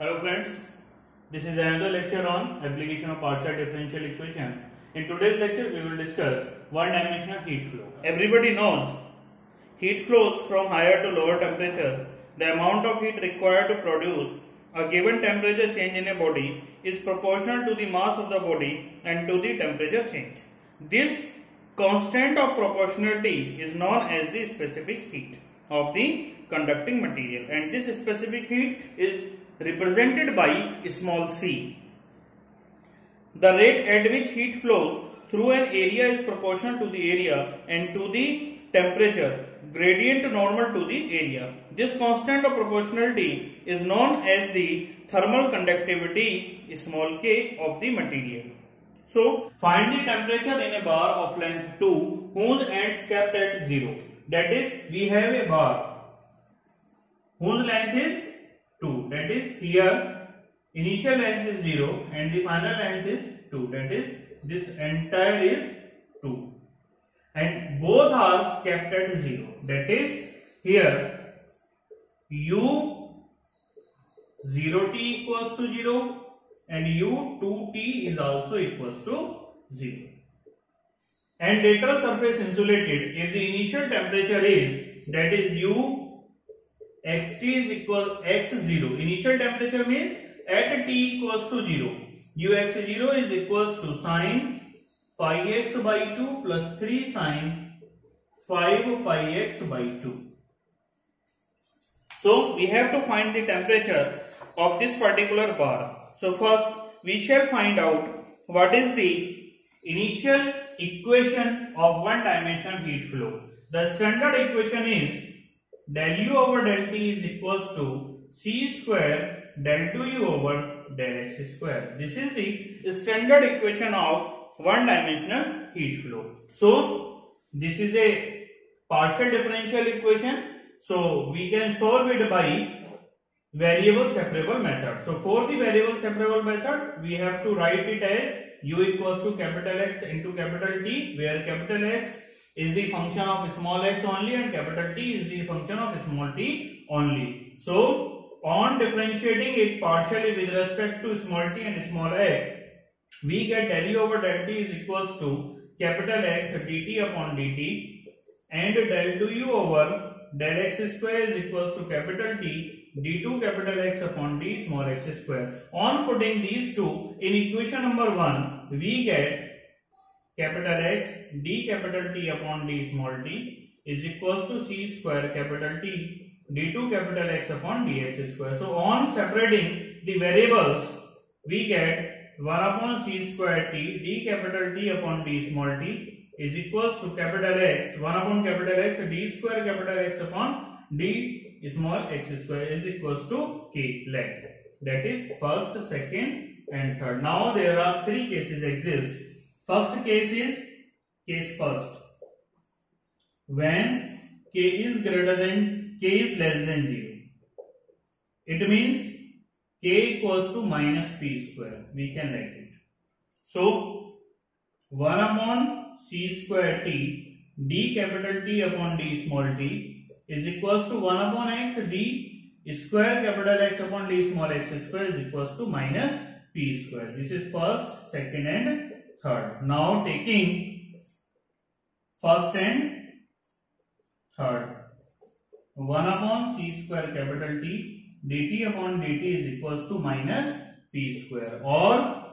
Hello friends, this is another lecture on application of partial differential equation. In today's lecture we will discuss one-dimensional heat flow. Everybody knows heat flows from higher to lower temperature. The amount of heat required to produce a given temperature change in a body is proportional to the mass of the body and to the temperature change. This constant of proportionality is known as the specific heat of the conducting material, and this specific heat is represented by small c. The rate at which heat flows through an area is proportional to the area and to the temperature gradient normal to the area. This constant of proportionality is known as the thermal conductivity small k of the material. So, find the temperature in a bar of length 2 whose ends kept at 0. That is, we have a bar whose length is 2. That is, here initial length is 0 and the final length is 2. That is, this entire is 2. And both are kept at 0. That is, here u 0t equals to 0 and u 2t is also equals to 0. And lateral surface insulated if the initial temperature is, that is, u xt is equal x0. Initial temperature means at t equals to 0. ux0 is equals to sine pi x by 2 plus 3 sine 5 pi x by 2. So we have to find the temperature of this particular bar. So first we shall find out what is the initial equation of one-dimensional heat flow. The standard equation is del u over del t is equals to c square del 2u over del x square. This is the standard equation of one-dimensional heat flow. So this is a partial differential equation. So we can solve it by variable separable method. So for the variable separable method, we have to write it as u equals to capital X into capital T, where capital X is the function of small x only and capital T is the function of small t only. So on differentiating it partially with respect to small t and small x, we get del u over del t is equals to capital X dt upon dt and del 2u over del x square is equals to capital T d2 capital X upon d small x square. On putting these two in equation number 1, we get capital X d capital T upon d small t is equals to c square capital T d2 capital X upon dx square. So on separating the variables, we get 1 upon c square t d capital T upon d small t is equals to capital X 1 upon capital X d square capital X upon d small x square is equals to k length. That is first, second and third. Now there are three cases exist. First case is case first, when k is less than 0. It means k equals to minus p square. We can write it. So 1 upon c square t d capital T upon d small t is equals to 1 upon x d square capital X upon d small x square is equals to minus p square. This is first, second and third. Now taking first and third, 1 upon c square capital T dt upon dt is equals to minus p square, or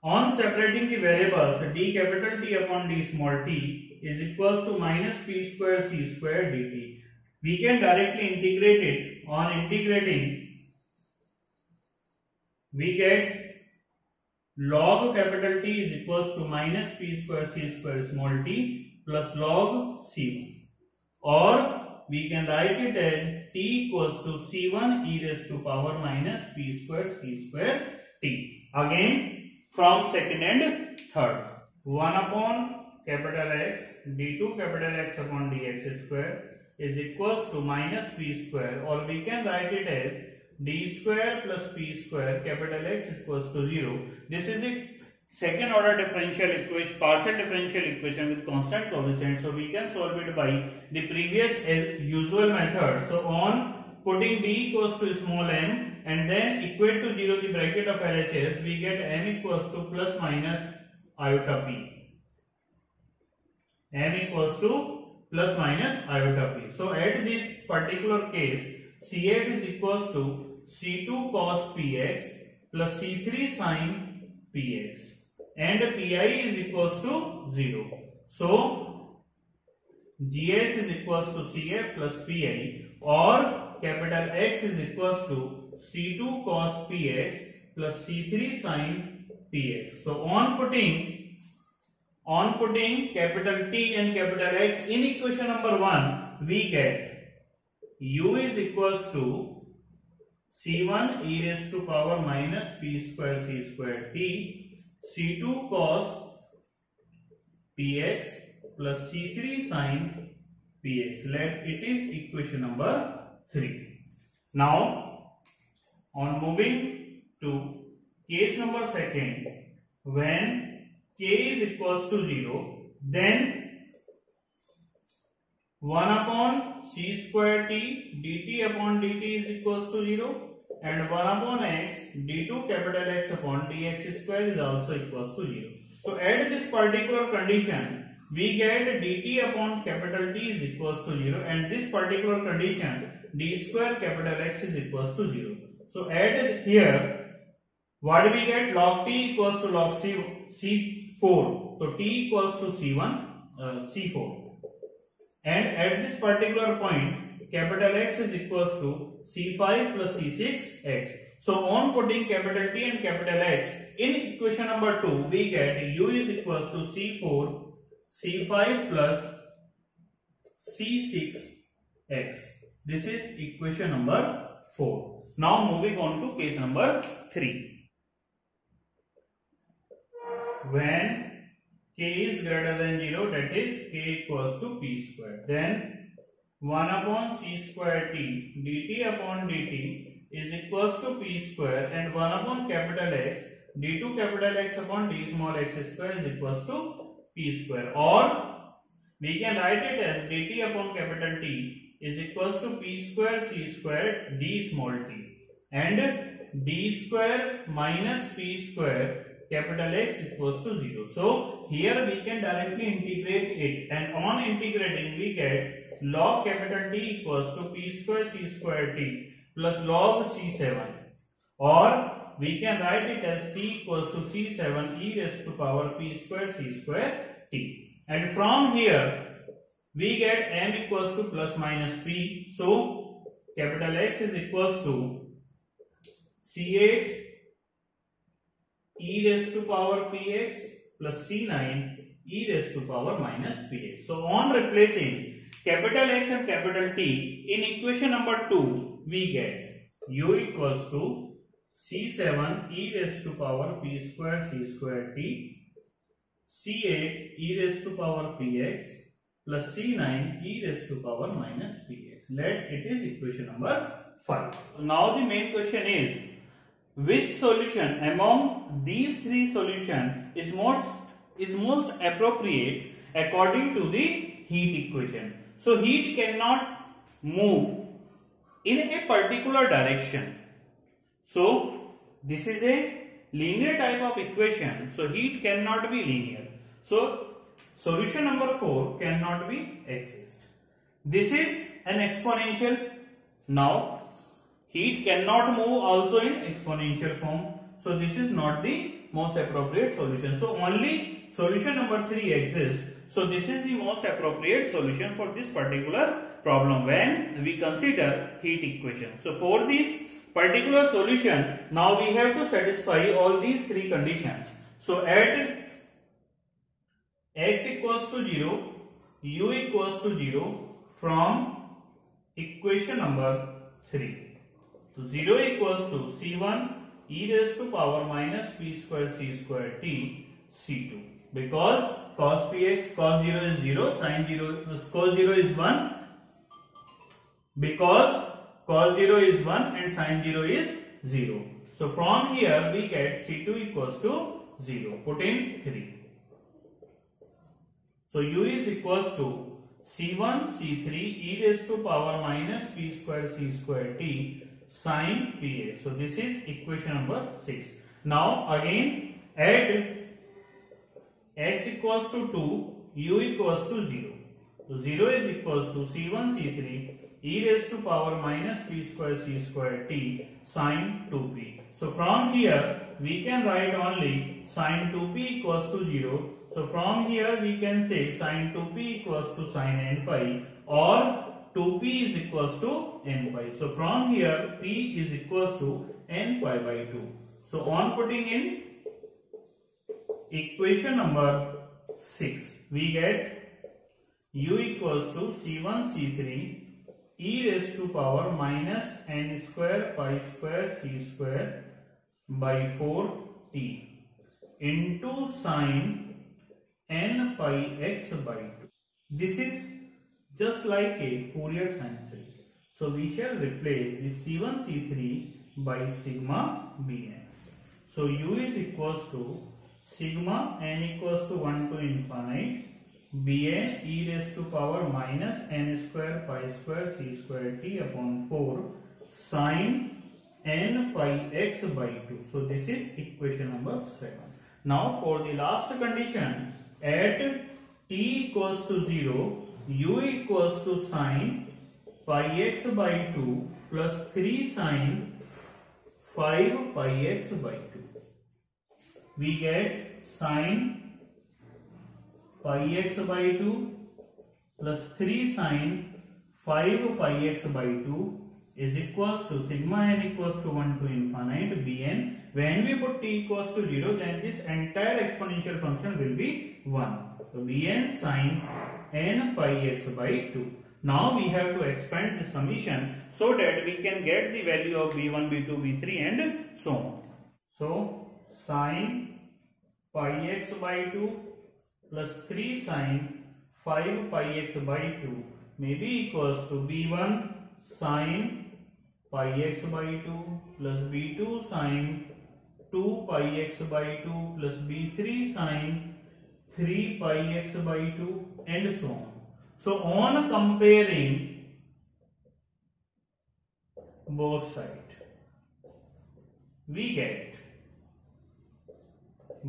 on separating the variables d capital T upon d small t is equals to minus p square c square dt. We can directly integrate it. On integrating, we get log capital T is equals to minus p square c square small t plus log c1, or we can write it as t equals to c1 e raised to power minus p square c square t. Again from second and third, 1 upon capital X d2 capital X upon dx square is equals to minus p square, or we can write it as d square plus p square capital X equals to 0. This is the second order differential equation, partial differential equation with constant coefficient. So we can solve it by the previous as usual method. So on putting d equals to small m, and then equate to 0 the bracket of LHS, we get m equals to plus minus iota p. M equals to plus minus iota p. So at this particular case, Cf is equals to C2 cos px plus C3 sin px, and pi is equals to 0. So Gs is equals to Cf plus pi, or capital X is equals to C2 cos px plus C3 sin px. So on putting capital T and capital X in equation number 1, we get u is equals to C1 e raised to power minus p square c square t, C2 cos px plus C3 sin px. Let it is equation number 3. Now on moving to case number 2, when k is equals to 0, then 1 upon c square t dt upon dt is equals to 0, and 1 upon x d2 capital X upon dx square is also equals to 0. So at this particular condition, we get dt upon capital T is equals to 0, and this particular condition d square capital X is equals to 0. So at here, what do we get? Log t equals to log C4. So t equals to C4. And at this particular point, capital X is equals to C5 plus C6x. So on putting capital T and capital X in equation number 2, we get u is equals to C4, C5 plus C6x. This is equation number 4. Now moving on to case number 3. When k is greater than 0, that is k equals to p square, then 1 upon c square t dt upon dt is equals to p square, and 1 upon capital X d2 capital X upon d small x square is equals to p square, or we can write it as dt upon capital T is equals to p square c square d small t, and d square minus p square capital X equals to 0. So here we can directly integrate it, and on integrating we get log capital T equals to p square c square t plus log c7, or we can write it as t equals to c7 e raised to power p square c square t, and from here we get m equals to plus minus p. So capital X is equals to c8 e raised to power px plus c9 e raised to power minus px. So on replacing capital X and capital T in equation number 2, we get u equals to c7 e raised to power p square c square t, c8 e raised to power px plus c9 e raised to power minus px. Let it is equation number 5. Now the main question is, which solution among these three solutions is most appropriate according to the heat equation? So heat cannot move in a particular direction. So this is a linear type of equation. So heat cannot be linear. So solution number 4 cannot be exist. This is an exponential. Now heat cannot move also in exponential form. So this is not the most appropriate solution. So only solution number 3 exists. So this is the most appropriate solution for this particular problem when we consider heat equation. So for this particular solution, now we have to satisfy all these three conditions. So at x equals to 0, u equals to 0 from equation number 3. So 0 equals to c1 e raised to power minus p square c square t c2, because cos px, cos 0 is 0, sin 0, cos 0 is 1, because cos 0 is 1 and sin 0 is 0. So from here we get c2 equals to 0. Put in 3. So u is equals to c1 c3 e raised to power minus p square c square t sine px. So this is equation number 6. Now again add x equals to 2, u equals to 0. So 0 is equals to c1 c3 e raised to power minus p square c square t sine 2p. So from here we can write only sine 2p equals to 0. So from here we can say sine 2p equals to sine n pi, or 2p is equals to n pi. So from here p is equals to n pi by 2. So on putting in equation number 6, we get u equals to c1 c3 e raised to power minus n square pi square c square by 4 t into sine n pi x by 2. This is just like a Fourier sine series. So we shall replace this c1 c3 by sigma bn. So u is equals to sigma n equals to 1 to infinite bn e raised to power minus n square pi square c square t upon 4 sine n pi x by 2. So this is equation number 7. Now for the last condition, at t equals to 0, u equals to sine pi x by 2 plus 3 sine 5 pi x by 2. We get sine pi x by 2 plus 3 sine 5 pi x by 2 is equals to sigma n equals to 1 to infinite bn. When we put t equals to 0, then this entire exponential function will be 1. So bn sine n pi x by 2. Now we have to expand the summation so that we can get the value of b1, b2, b3 and so on. So sine pi x by 2 plus 3 sine 5 pi x by 2 may be equals to b1 sine pi x by 2 plus b2 sine 2 pi x by 2 plus b3 sine 3 pi x by 2 and so on. So on comparing both sides, we get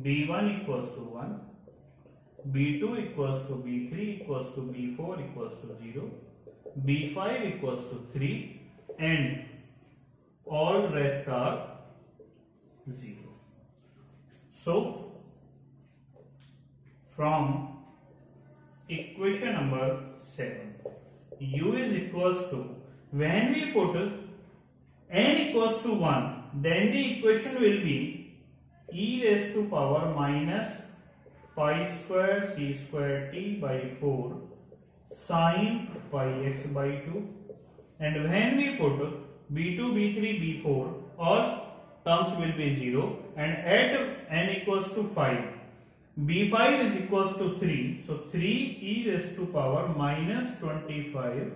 b1 equals to 1, b2 equals to b3 equals to b4 equals to 0, b5 equals to 3 and all rest are 0. So from equation number 7, u is equals to, when we put n equals to 1, then the equation will be e raised to power minus pi square c square t by 4 sine pi x by 2, and when we put b2, b3, b4, all terms will be 0, and at n equals to 5, b5 is equals to 3, so 3 e raised to power minus 25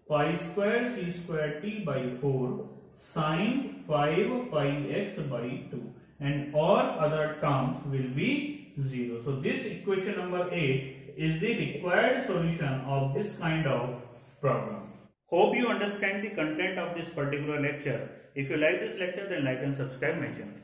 pi square c square t by 4 sine 5 pi x by 2, and all other terms will be 0. So this equation number 8 is the required solution of this kind of problem. Hope you understand the content of this particular lecture. If you like this lecture, then like and subscribe my channel.